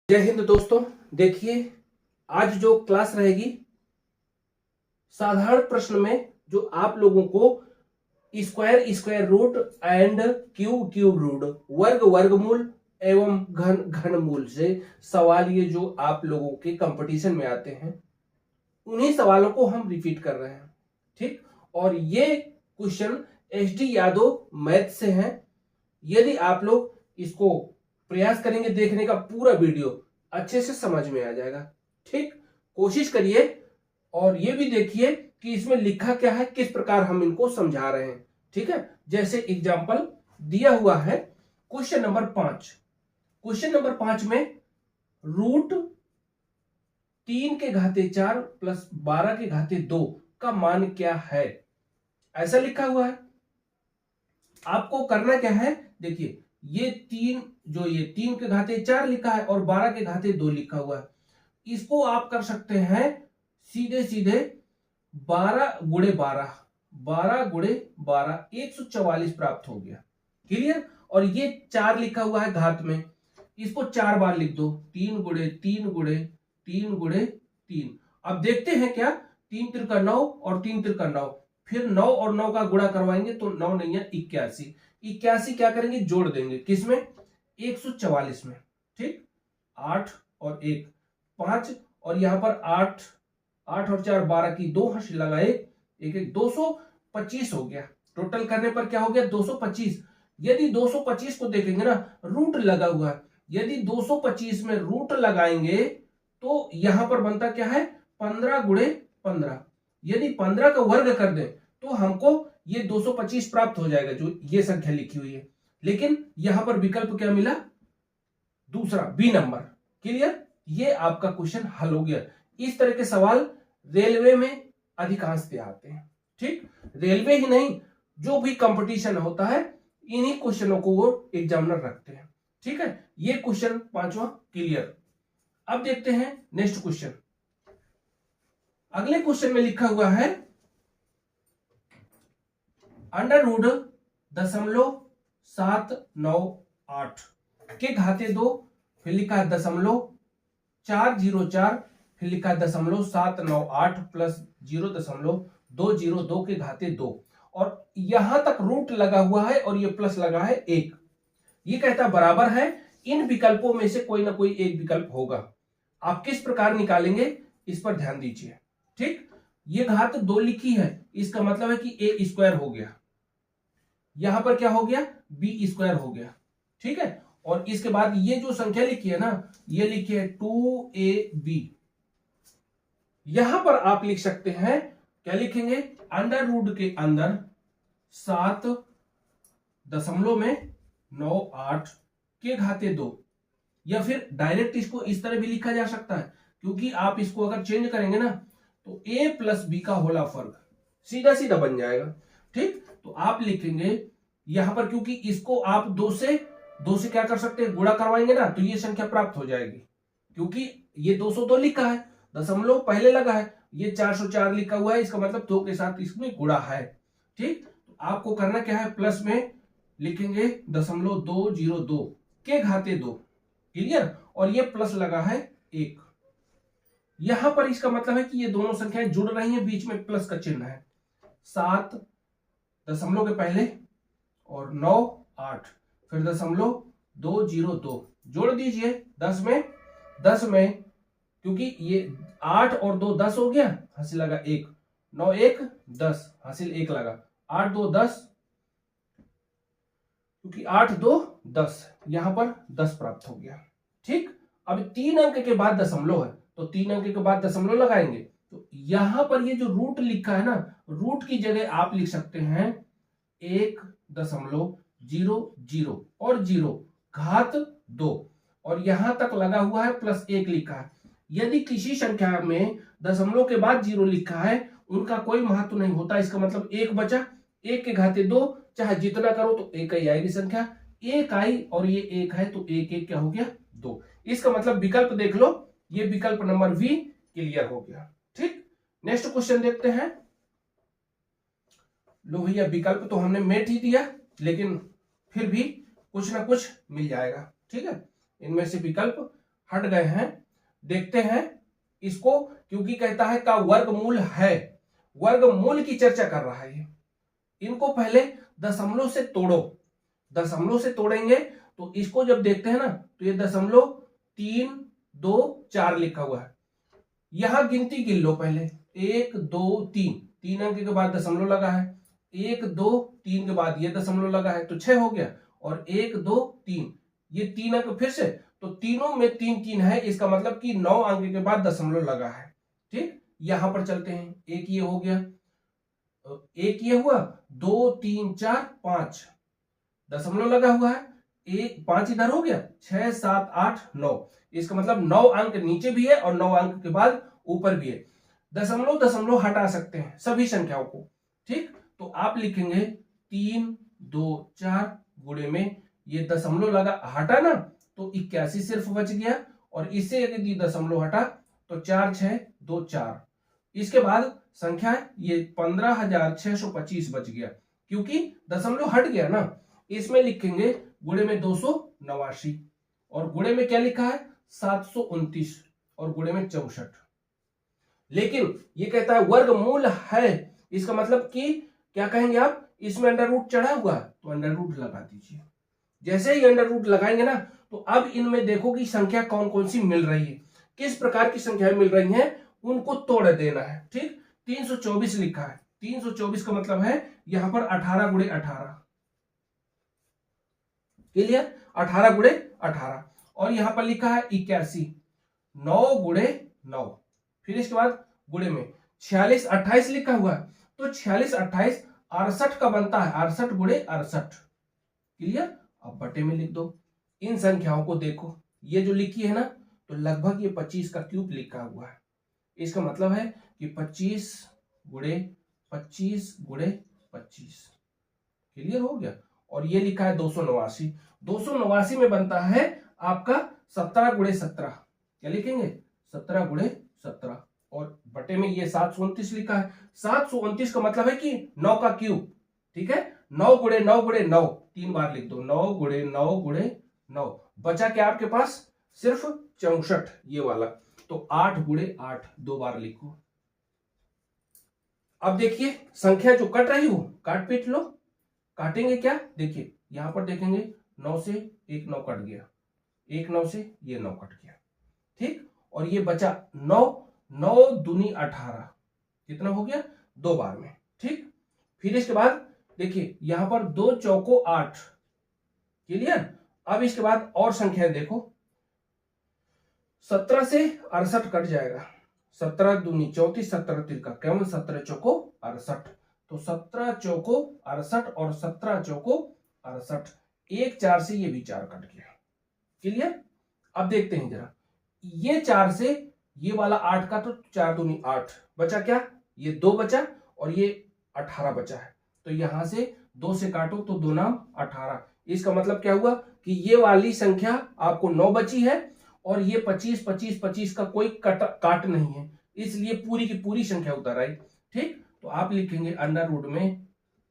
जय हिंद दोस्तों। देखिए, आज जो क्लास रहेगी साधारण प्रश्न में जो आप लोगों को square square root and cube cube root वर्ग वर्गमूल एवं घन घनमूल से सवाल ये जो आप लोगों के कंपटीशन में आते हैं उन्हीं सवालों को हम रिपीट कर रहे हैं। ठीक, और ये क्वेश्चन SD यादव मैथ से हैं। यदि आप लोग इसको प्रयास करेंगे देखने का, पूरा वीडियो अच्छे से समझ में आ जाएगा। ठीक, कोशिश करिए और ये भी देखिए कि इसमें लिखा क्या है, किस प्रकार हम इनको समझा रहे हैं। ठीक है, जैसे एग्जांपल दिया हुआ है क्वेश्चन नंबर 5। क्वेश्चन नंबर 5 में रूट 3 के घाते 4 प्लस 12 के घाते 2 का मान क्या है, ऐसा लिखा हुआ है। आपको करना क्या है, देखिए ये 3 के घाते 4 लिखा है और 12 के घाते 2 लिखा हुआ है। इसको आप कर सकते हैं सीधे सीधे 12 गुणे 12, 12 गुणे 12 144 प्राप्त हो गया। क्लियर। और ये 4 लिखा हुआ है घात में, इसको 4 बार लिख दो, 3 गुणे 3 गुणे 3 गुणे 3। अब देखते हैं क्या, 3 त्रिका 9 और 3 त्रिका 9, फिर 9 और 9 का गुणा करवाएंगे तो 9 नहीं है 81। 81 क्या करेंगे, जोड़ देंगे किसमें, 144 में। ठीक, 8 और 1 5, और यहां पर 8 और 4 12 की 2 हंस लगाए, एक एक 225 हो गया। टोटल करने पर क्या हो गया, 225। यदि 225 को देखेंगे ना, रूट लगा हुआ है, यदि 225 में रूट लगाएंगे तो यहां पर बनता क्या है, 15 गुणे 15। यदि 15 का वर्ग कर दें तो हमको ये 225 प्राप्त हो जाएगा, जो ये संख्या लिखी हुई है। लेकिन यहां पर विकल्प क्या मिला, दूसरा बी नंबर। क्लियर, ये आपका क्वेश्चन हल हो गया। इस तरह के सवाल रेलवे में अधिकांशतः आते हैं। ठीक, रेलवे ही नहीं, जो भी कंपटीशन होता है इन्हीं क्वेश्चनों को वो एग्जामिनर रखते हैं। ठीक है, ये क्वेश्चन 5वां क्लियर। अब देखते हैं नेक्स्ट क्वेश्चन। अगले क्वेश्चन में लिखा हुआ है अंडर रूट 0.798 के घाते 2, फिर लिखा है 0.404, फिर लिखा है 0.798 प्लस 0.202 के घाते 2, और यहां तक रूट लगा हुआ है और ये प्लस लगा है 1। ये कहता बराबर है, इन विकल्पों में से कोई ना कोई एक विकल्प होगा। आप किस प्रकार निकालेंगे इस पर ध्यान दीजिए। ठीक, ये घात 2 लिखी है, इसका मतलब है कि ए स्क्वायर हो गया, यहां पर क्या हो गया, बी स्क्वायर हो गया। ठीक है, और इसके बाद ये जो संख्या लिखी है ना, ये लिखी है 2ab। यहां पर आप लिख सकते हैं, क्या लिखेंगे, अंडर रूट के अंदर 7.98 के घाते 2, या फिर डायरेक्ट इसको इस तरह भी लिखा जा सकता है, क्योंकि आप इसको अगर चेंज करेंगे ना तो a प्लस बी का होल फर्क सीधा सीधा बन जाएगा। ठीक, तो आप लिखेंगे यहां पर, क्योंकि इसको आप 2 से क्या कर सकते हैं, गुणा करवाएंगे ना तो ये संख्या प्राप्त हो जाएगी, क्योंकि ये 202 लिखा है, दशमलव पहले लगा है, ये 404 लिखा हुआ है, इसका मतलब 2 के साथ इसमें गुणा है। ठीक, तो आपको करना क्या है, प्लस में लिखेंगे 0.202 के घाते 2। क्लियर, और ये प्लस लगा है 1। यहां पर इसका मतलब है कि ये दोनों संख्याएं जुड़ रही हैं, बीच में प्लस का चिन्ह है। 7 दशमलव के पहले और 9 8, फिर 0.202 जोड़ दीजिए 10 में, क्योंकि ये 8 और 2 10 हो गया, हासिल लगा 1, 9 1 10, हासिल 1 लगा, 8 2 10, क्योंकि 8 2 10, यहां पर 10 प्राप्त हो गया। ठीक, अब 3 अंक के बाद दशमलव है तो 3 अंक के बाद दशमलव लगाएंगे, तो यहां पर ये जो रूट लिखा है ना, रूट की जगह आप लिख सकते हैं 1.00 और 0 घात 2, और यहां तक लगा हुआ है प्लस 1 लिखा है। यदि किसी संख्या में दशमलव के बाद 0 लिखा है उनका कोई महत्व नहीं होता, इसका मतलब 1 बचा, 1 के घाते 2, चाहे जितना करो तो 1 ही आएगी संख्या, 1 आई और ये 1 है तो 1 1 क्या हो गया, 2। इसका मतलब विकल्प देख लो, ये विकल्प नंबर वी क्लियर हो गया। ठीक, नेक्स्ट क्वेश्चन देखते हैं। लो भैया, विकल्प तो हमने मेट ही दिया, लेकिन फिर भी कुछ ना कुछ मिल जाएगा। ठीक है, इनमें से विकल्प हट गए हैं। देखते हैं इसको, क्योंकि कहता है का वर्गमूल है, वर्गमूल की चर्चा कर रहा है ये। इनको पहले दशमलव से तोड़ो, दशमलव से तोड़ेंगे तो इसको जब देखते हैं ना तो ये 0.324 लिखा हुआ है। यहां गिनती गिन लो पहले, 1 2 3, 3 अंक के बाद दशमलव लगा है, 1 2 3 के बाद ये दशमलव लगा है तो 6 हो गया, और 1 2 3 ये 3 अंक फिर से, तो तीनों में 3 3 है, इसका मतलब कि 9 अंक के बाद दशमलव लगा है। ठीक, यहां पर चलते हैं, एक ये हो गया, एक ये हुआ, 2 3 4 5 दशमलव लगा हुआ है, एक 5 इधर हो गया, 6 7 8 9, इसका मतलब 9 अंक नीचे भी है और 9 अंक के बाद ऊपर भी है। दशमलव दशमलव हटा सकते हैं सभी संख्याओं को। ठीक, तो आप लिखेंगे 3 2 4 गुणे में ये दशमलव लगा हटा ना तो 81 सिर्फ बच गया, और इससे यदि दशमलव हटा तो 4 6 2 4, इसके बाद संख्या ये 15,625 बच गया, क्योंकि दशमलव हट गया ना। इसमें लिखेंगे गुणे में 289, और गुणे में क्या लिखा है 729, और गुणे में 64। लेकिन ये कहता है वर्गमूल है, इसका मतलब कि क्या कहेंगे आप, इसमें अंडर रूट चढ़ा हुआ तो अंडर रूट लगा दीजिए। जैसे ही अंडर रूट लगाएंगे ना तो अब इनमें देखो कि संख्या कौन कौन सी मिल रही है, किस प्रकार की संख्याएं मिल रही हैं, उनको तोड़ देना है। ठीक, 324 लिखा है, 324 का मतलब है यहां पर 18 गुणे 18, क्लियर, 18 गुणे 18, और यहां पर लिखा है 81, 9 गुणे 9, फिर इसके बाद गुणे में 46 28 लिखा हुआ है, तो 46 28 68 का बनता है, 68 गुणे 68, क्लियर। अब बटे में लिख दो। इन संख्याओं को देखो, ये जो लिखी है ना तो लगभग ये 25 का क्यूब लिखा हुआ है, इसका मतलब है कि 25 गुणे 25 गुणे 25, क्लियर हो गया। और ये लिखा है 289, 289 में बनता है आपका 17 गुणे 17, क्या लिखेंगे 17 गुणे 17, और बटे में ये 729 लिखा है, 729 का मतलब है कि 9 का क्यूब। ठीक है, 9 गुणे 9 गुणे 9, 3 बार लिख दो, 9 गुणे 9 गुणे 9, बचा क्या आपके पास सिर्फ 64 ये वाला, तो 8 गुणे 8 2 बार लिखो। अब देखिए संख्या जो कट रही हो काट पीट लो, काटेंगे क्या, देखिए यहां पर देखेंगे 9 से एक 9 कट गया, एक 9 से ये 9 कट गया। ठीक, और ये बचा 9, 9 दूनी 18, कितना हो गया 2 बार में। ठीक, फिर इसके बाद देखिए यहां पर 2 चौको 8, क्लियर। अब इसके बाद और संख्याएं देखो, 17 से 68 कट जाएगा, 17 दूनी 34, 17 तिरका केवल 17 चौको 68, तो 17 चौको 68 और 17 चौको 68, एक 4 से ये भी 4 कट गया, क्लियर। अब देखते हैं जरा, ये 4 से ये वाला 8 का, तो 4 दूनी 8, बचा क्या, ये 2 बचा और ये 18 बचा है, तो यहां से 2 से काटो तो 2 नाम 18, इसका मतलब क्या हुआ कि ये वाली संख्या आपको 9 बची है, और ये 25 25 25 का कोई काट नहीं है, इसलिए पूरी की पूरी संख्या उतर आई। ठीक, तो आप लिखेंगे अंडर रूट में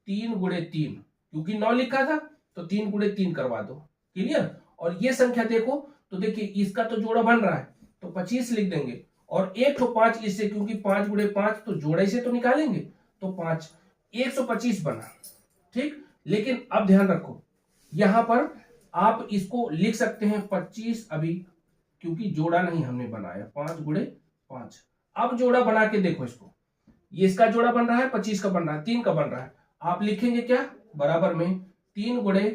3 गुणे 3, क्योंकि 9 लिखा था तो 3 गुणे 3 करवा दो, क्लियर। और ये संख्या देखो तो देखिए इसका तो जोड़ा बन रहा है तो 25 लिख देंगे, और एक तो 5 इससे, क्योंकि 5 गुणे 5 तो जोड़े से तो निकालेंगे, तो 5 125 बना। ठीक, लेकिन अब ध्यान रखो यहां पर आप इसको लिख सकते हैं 25 अभी, क्योंकि जोड़ा नहीं हमने बनाया, 5 गुणे 5। अब जोड़ा बना के देखो इसको, ये इसका जोड़ा बन रहा है, 25 का बन रहा है, 3 का बन रहा है, आप लिखेंगे क्या बराबर में 3 गुणे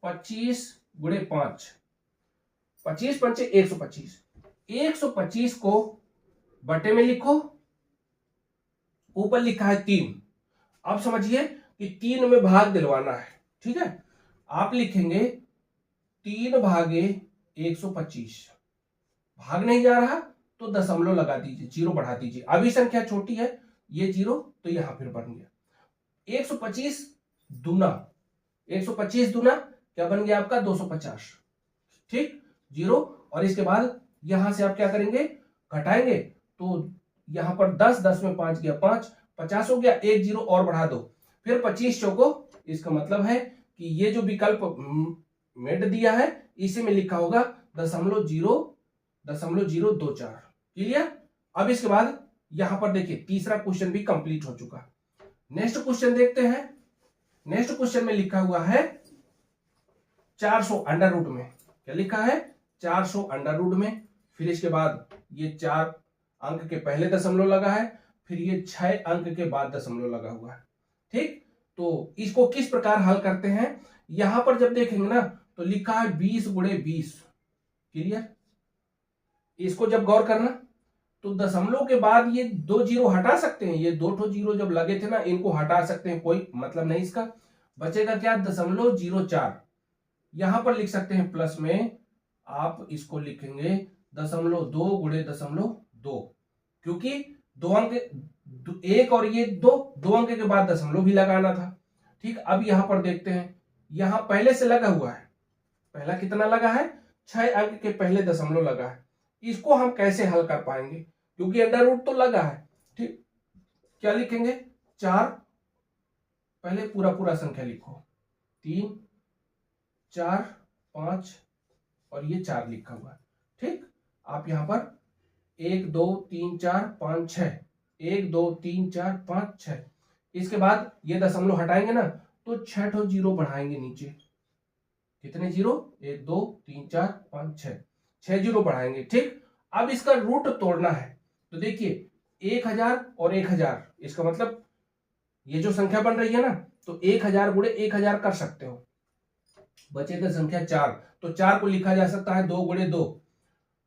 25 गुणे 5, 25 पंचे 125, 125 को बटे में लिखो, ऊपर लिखा है 3। अब समझिए कि 3 में भाग दिलवाना है। ठीक है, आप लिखेंगे 3 भागे 125, भाग नहीं जा रहा तो दशमलव लगा दीजिए, 0 बढ़ा दीजिए, अभी संख्या छोटी है, ये 0 तो यहां फिर बन गया 125 दूना, 125 दूना क्या बन गया आपका 250। ठीक, 0, और इसके बाद यहां से आप क्या करेंगे घटाएंगे, तो यहां पर 10 10 में 5 गया 5, 50 हो गया, 1 0 और बढ़ा दो, फिर 25 चौको, इसका मतलब है कि ये जो विकल्प मेड दिया है इसी में लिखा होगा 0.0 0.024। क्लियर। अब इसके बाद यहां पर देखिए तीसरा क्वेश्चन भी कंप्लीट हो चुका। नेक्स्ट क्वेश्चन देखते हैं। नेक्स्ट क्वेश्चन में लिखा हुआ है 400 अंडर रूट में। क्या लिखा है? 400 अंडर रूट में। फिर इसके बाद ये 4 अंक के पहले दशमलव लगा है, फिर ये 6 अंक के बाद दशमलव लगा हुआ है। ठीक, तो इसको किस प्रकार हल करते हैं? यहां पर जब देखेंगे ना तो लिखा है 20 गुणे 20। क्लियर। इसको जब गौर करना तो दशमलव के बाद ये 2 जीरो हटा सकते हैं। ये 2 जीरो जब लगे थे ना, इनको हटा सकते हैं, कोई मतलब नहीं इसका। बचेगा क्या? 0.04। यहां पर लिख सकते हैं प्लस में, आप इसको लिखेंगे 0.2 गुणे 0.2, क्योंकि 2 अंक, एक और ये 2 अंक के बाद दशमलव भी लगाना था। ठीक, अब यहां पर देखते हैं, यहां पहले से लगा हुआ है। पहला कितना लगा है? 6 अंक के पहले दशमलव लगा है। इसको हम कैसे हल कर पाएंगे? क्योंकि अंडर रूट तो लगा है। ठीक, क्या लिखेंगे? 4, पहले पूरा पूरा संख्या लिखो, 3, 4, 5 और ये 4 लिखा हुआ है। ठीक, आप यहां पर 1 2 3 4 5 6, 1 2 3 4 5 6, इसके बाद ये दशमलव हटाएंगे ना तो 6 जीरो बढ़ाएंगे नीचे। कितने जीरो? 1 2 3 4 5 6 जीरो बढ़ाएंगे। ठीक, अब इसका रूट तोड़ना है तो देखिए 1000 और 1000, इसका मतलब ये जो संख्या बन रही है ना, तो 1000 गुणे 1000 कर सकते हो। बचेगा संख्या 4, तो 4 को लिखा जा सकता है 2 गुणे 2।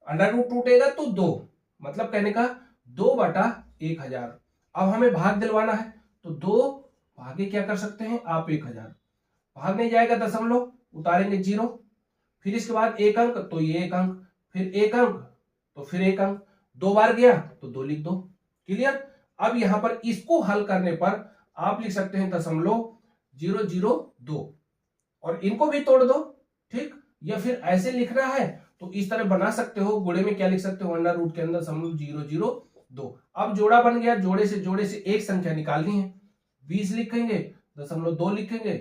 अंडर रूट टूटेगा तो 2, मतलब कहने का 2/1000। अब हमें भाग दिलवाना है तो 2 भागे क्या कर सकते हैं आप? 1000 भाग नहीं जाएगा, दशमलव उतारेंगे 0, फिर इसके बाद 1 अंक तो ये 1 अंक, फिर 1 अंक तो फिर 1 अंक, 2 बार गया तो 2 लिख दो। क्लियर। अब यहां पर इसको हल करने पर आप लिख सकते हैं 0.002 और इनको भी तोड़ दो। ठीक, या फिर ऐसे लिखना है तो इस तरह बना सकते हो। गुणे में क्या लिख सकते हो? अंडर रूट के अंदर 0.002। अब जोड़ा बन गया, जोड़े से एक संख्या निकालनी है। 20 लिखेंगे, 0.2 लिखेंगे,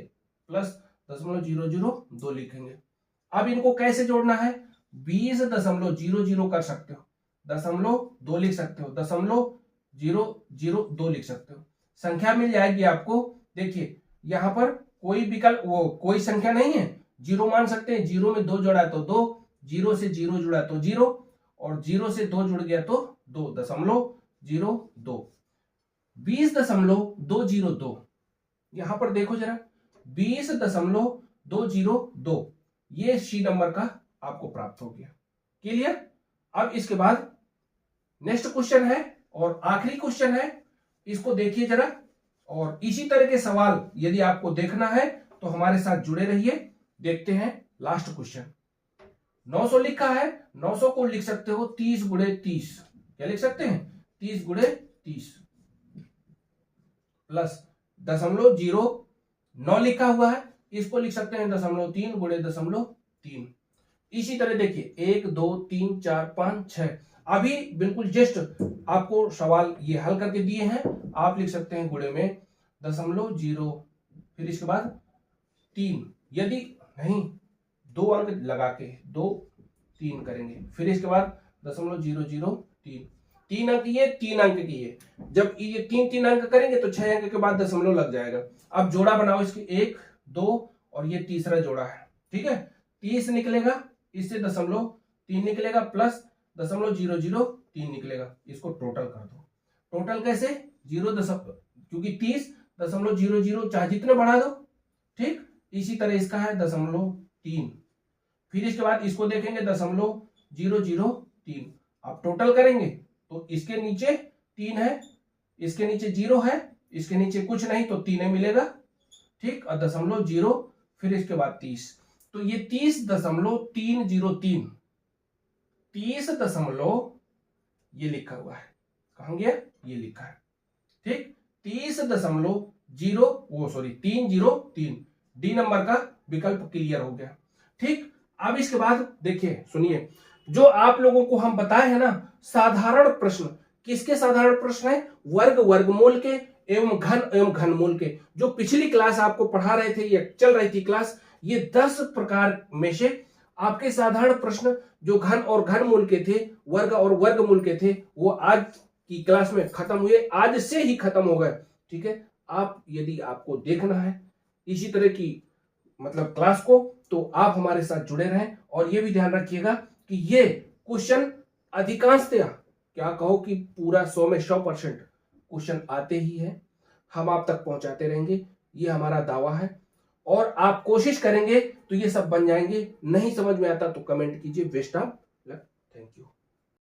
प्लस 0.002 लिखेंगे। अब इनको कैसे जोड़ना है? 20.00 कर सकते हो, 0.2 लिख सकते हो, 0.002 लिख सकते हो। संख्या मिल जाएगी आपको। देखिए यहां पर कोई विकल्प, वो कोई संख्या नहीं है, जीरो मान सकते हैं। जीरो में 2 जोड़ा तो 2, 0 से 0 जुड़ा तो 0, और 0 से 2 जुड़ गया तो 2.02। 20.202, यहां पर देखो जरा, 20.202 ये सी नंबर का आपको प्राप्त हो गया। क्लियर। अब इसके बाद नेक्स्ट क्वेश्चन है और आखिरी क्वेश्चन है, इसको देखिए जरा। और इसी तरह के सवाल यदि आपको देखना है तो हमारे साथ जुड़े रहिए। देखते हैं लास्ट क्वेश्चन। 900 लिखा है, 900 को लिख सकते हो 30 गुणे 30। क्या लिख सकते हैं? 30 गुणे 30 प्लस 0.09 लिखा हुआ है, इसको लिख सकते हैं 0.3 गुणे 0.3। इसी तरह देखिए 1 2 3 4 5 6, अभी बिल्कुल जस्ट आपको सवाल ये हल करके दिए हैं। आप लिख सकते हैं गुणे में 0.0, फिर इसके बाद 3, यदि नहीं 2 अंक लगा के 2 3 करेंगे, फिर इसके बाद 0.003, 3 अंक ये 3 अंक की ये, जब ये 3 अंक करेंगे तो 6 अंक के बाद दशमलव लग जाएगा। अब जोड़ा बनाओ इसके, 1 2 और ये तीसरा जोड़ा है। ठीक है, 30 निकलेगा, इससे 0.3 निकलेगा, प्लस 0.003 निकलेगा। इसको टोटल कर दो। टोटल कैसे? 0, क्योंकि 30.00 चाहे जितने बढ़ा दो। ठीक, इसी तरह इसका है 0.3, फिर इसके बाद इसको देखेंगे 0.003। आप टोटल करेंगे तो इसके नीचे 3 है, इसके नीचे 0 है, इसके नीचे कुछ नहीं तो 3 मिलेगा। ठीक, और 0.0, फिर इसके बाद 30, तो ये 30.303, 30 ये लिखा हुआ है। कहां गया? ये लिखा है। ठीक, 303 डी नंबर का विकल्प क्लियर हो गया। ठीक, अब इसके बाद देखिए सुनिए, जो आप लोगों को हम बताए हैं ना साधारण प्रश्न, किसके साधारण प्रश्न है? वर्ग, वर्गमूल के एवं घनमूल के। जो पिछली क्लास आपको पढ़ा रहे थे, ये चल रही थी क्लास, ये 10 प्रकार में से आपके साधारण प्रश्न जो घन और घनमूल के थे, वर्ग और वर्गमूल के थे, वो आज की क्लास में खत्म हुए, आज से ही खत्म हो गए। ठीक है, आप यदि आपको देखना है इसी तरह की मतलब क्लास को, तो आप हमारे साथ जुड़े रहें। और ये भी ध्यान रखिएगा कि ये क्वेश्चन अधिकांशतः, क्या कहो कि पूरा 100 में 100% क्वेश्चन आते ही हैं, हम आप तक पहुंचाते रहेंगे, ये हमारा दावा है। और आप कोशिश करेंगे तो ये सब बन जाएंगे। नहीं समझ में आता तो कमेंट कीजिए। Best of luck, thank you.